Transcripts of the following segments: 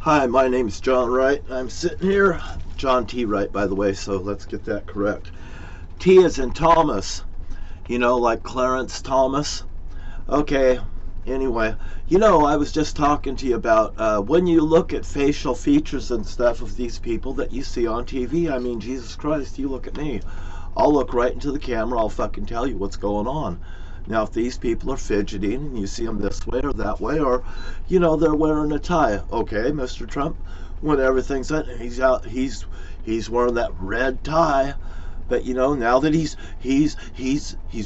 Hi, my name's John Wright. I'm sitting here, John T. Wright, by the way, so let's get that correct. T is in Thomas, you know, like Clarence Thomas. Okay, anyway, you know, I was just talking to you about when you look at facial features and stuff of these people that you see on TV. I mean, Jesus Christ, you look at me. I'll look right into the camera, I'll fucking tell you what's going on. Now, if these people are fidgeting and you see them this way or that way, or, you know, they're wearing a tie, okay, Mr. Trump, when everything's out, he's wearing that red tie, but you know, now that he's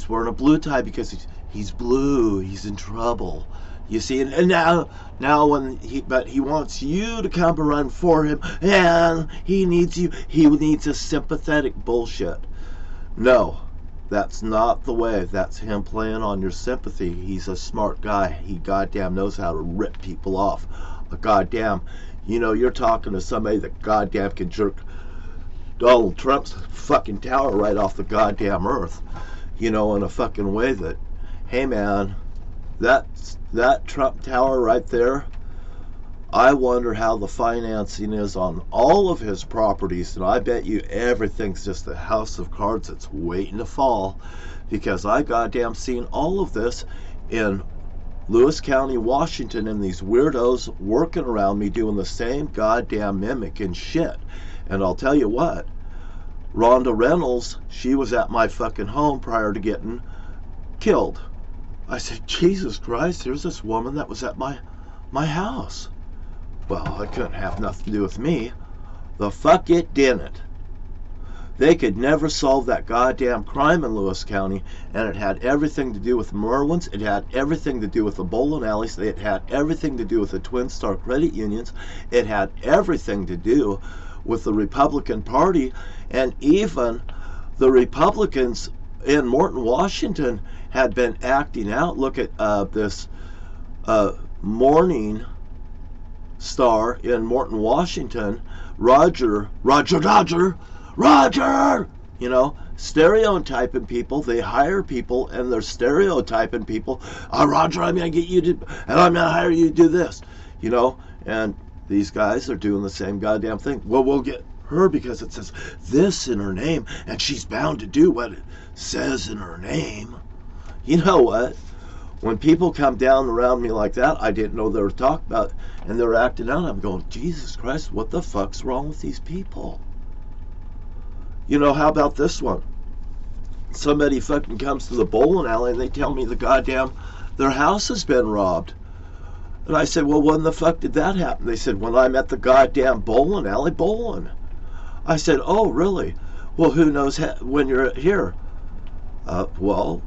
wearing a blue tie because he's blue, he's in trouble. You see, and now when he wants you to come and run for him, and he needs a sympathetic bullshit. No. That's not the way. That's him playing on your sympathy. He's a smart guy. He goddamn knows how to rip people off. Goddamn, you know, you're talking to somebody that goddamn can jerk Donald Trump's fucking tower right off the goddamn earth. You know, in a fucking way that, hey man, that Trump tower right there, I wonder how the financing is on all of his properties, and I bet you everything's just a house of cards that's waiting to fall, because I goddamn seen all of this in Lewis County, Washington, and these weirdos working around me doing the same goddamn mimicking shit. And I'll tell you what, Rhonda Reynolds, she was at my fucking home prior to getting killed. I said, Jesus Christ, here's this woman that was at my house. Well, it couldn't have nothing to do with me. The fuck it didn't. They could never solve that goddamn crime in Lewis County, and it had everything to do with Merwins, it had everything to do with the bowling alleys, it had everything to do with the Twin Star credit unions, it had everything to do with the Republican Party, and even the Republicans in Morton, Washington had been acting out. Look at this Morning Star in Morton, Washington, Roger, you know, stereotyping people. They hire people and they're stereotyping people. Roger, I'm going to get you to, and I'm going to hire you to do this, you know, and these guys are doing the same goddamn thing. Well, we'll get her because it says this in her name, and she's bound to do what it says in her name. You know what? When people come down around me like that, I didn't know they were talking about, and they're acting out. I'm going, Jesus Christ, what the fuck's wrong with these people? You know, how about this one? Somebody fucking comes to the bowling alley and they tell me their house has been robbed. And I said, well, when the fuck did that happen? They said, when I'm at the goddamn bowling alley bowling. I said, oh, really? Well, who knows when you're here? Well,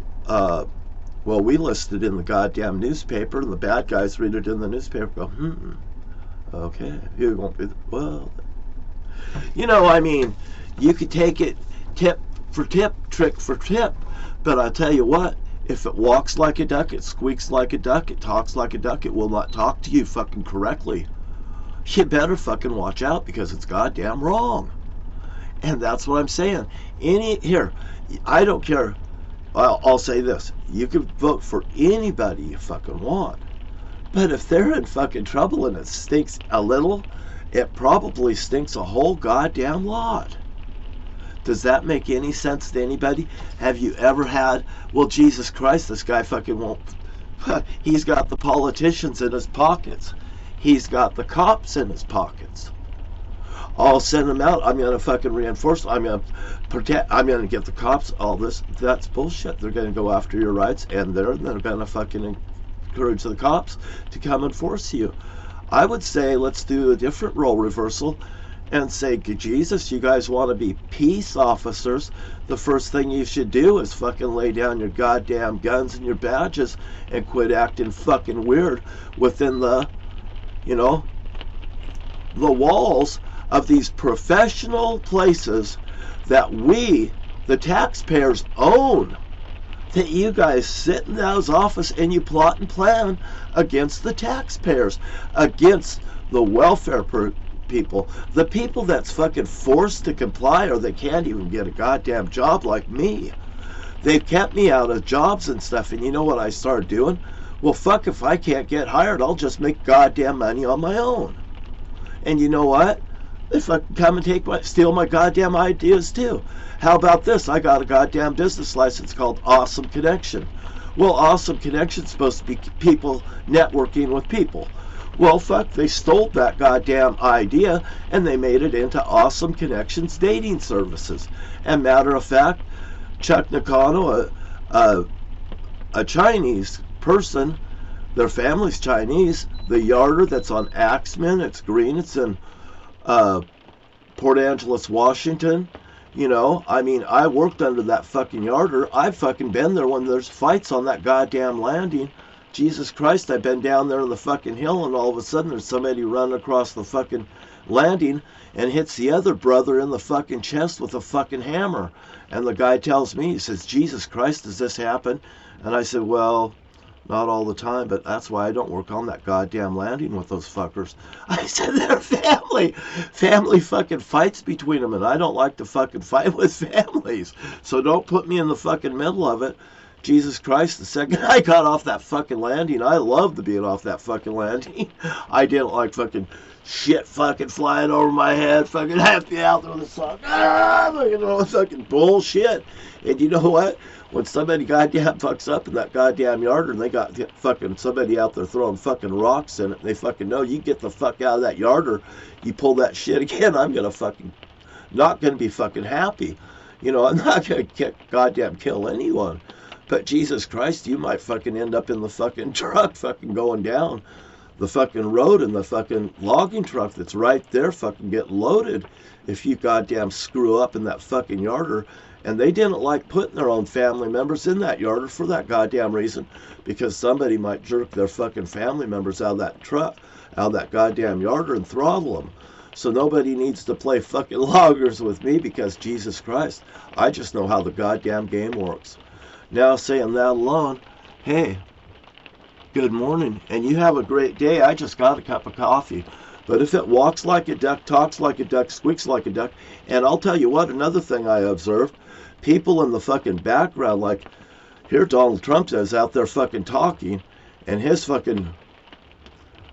we listed in the goddamn newspaper, and the bad guys read it in the newspaper. Go, okay, you won't be. Well, you know, I mean, you could take it tip for tip, trick for tip, but I tell you what, if it walks like a duck, it squeaks like a duck, it talks like a duck, it will not talk to you fucking correctly. You better fucking watch out because it's goddamn wrong. And that's what I'm saying. I don't care. I'll say this. You can vote for anybody you fucking want. But if they're in fucking trouble and it stinks a little, it probably stinks a whole goddamn lot. Does that make any sense to anybody? Have you ever had, well, Jesus Christ, this guy fucking won't. He's got the politicians in his pockets. He's got the cops in his pockets. I'll send them out. I'm going to fucking reinforce. I'm going to protect. I'm going to get the cops. All this. That's bullshit. They're going to go after your rights, and they're going to fucking encourage the cops to come and force you. I would say let's do a different role reversal and say, Jesus, you guys want to be peace officers. The first thing you should do is fucking lay down your goddamn guns and your badges and quit acting fucking weird within the, you know, the walls of these professional places that we, the taxpayers, own. That you guys sit in those offices and you plot and plan against the taxpayers, against the welfare people, the people that's fucking forced to comply or they can't even get a goddamn job like me. They've kept me out of jobs and stuff, and you know what I started doing? Well, fuck, if I can't get hired, I'll just make goddamn money on my own. And you know what? They fucking come and steal my goddamn ideas too. How about this? I got a goddamn business license called Awesome Connection. Well, Awesome Connection's supposed to be people networking with people. Well, fuck, they stole that goddamn idea and they made it into Awesome Connections dating services. And matter of fact, Chuck Nakano, a Chinese person, their family's Chinese, the yarder that's on Axman, it's green, it's in Port Angeles, Washington. You know, I mean, I worked under that fucking yarder. I've fucking been there when there's fights on that goddamn landing. Jesus Christ, I've been down there on the fucking hill, and all of a sudden there's somebody running across the fucking landing and hits the other brother in the fucking chest with a fucking hammer. And the guy tells me, he says, Jesus Christ, does this happen? And I said, well, not all the time, but that's why I don't work on that goddamn landing with those fuckers. I said, they're family. Family fucking fights between them, and I don't like to fucking fight with families. So don't put me in the fucking middle of it. Jesus Christ, the second I got off that fucking landing, I loved being off that fucking landing. I didn't like fucking shit fucking flying over my head, fucking happy out there with the sun. You know, fucking bullshit. And you know what? When somebody goddamn fucks up in that goddamn yard and they got fucking somebody out there throwing fucking rocks in it, they fucking know you get the fuck out of that yard or you pull that shit again, I'm gonna fucking not gonna be fucking happy. You know, I'm not gonna goddamn kill anyone. But Jesus Christ, you might fucking end up in the fucking truck fucking going down the fucking road and the fucking logging truck that's right there fucking getting loaded if you goddamn screw up in that fucking yarder. And they didn't like putting their own family members in that yarder for that goddamn reason, because somebody might jerk their fucking family members out of that truck, out of that goddamn yarder and throttle them. So nobody needs to play fucking loggers with me because Jesus Christ, I just know how the goddamn game works. Now saying that alone, hey, good morning, and you have a great day. I just got a cup of coffee. But if it walks like a duck, talks like a duck, squeaks like a duck, and I'll tell you what, another thing I observed, people in the fucking background, like here Donald Trump is out there fucking talking, and his fucking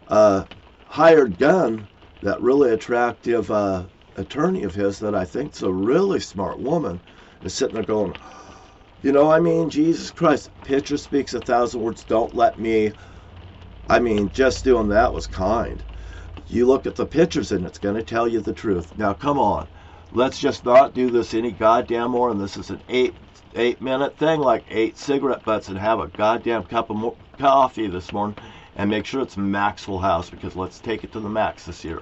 hired gun, that really attractive attorney of his that I think's a really smart woman, is sitting there going, you know, I mean, Jesus Christ, picture speaks 1,000 words, don't let me, I mean, just doing that was kind. You look at the pictures and it's going to tell you the truth. Now, come on. Let's just not do this any goddamn more. And this is an eight-minute thing, like 8 cigarette butts, and have a goddamn cup of coffee this morning. And make sure it's Maxwell House, because let's take it to the max this year.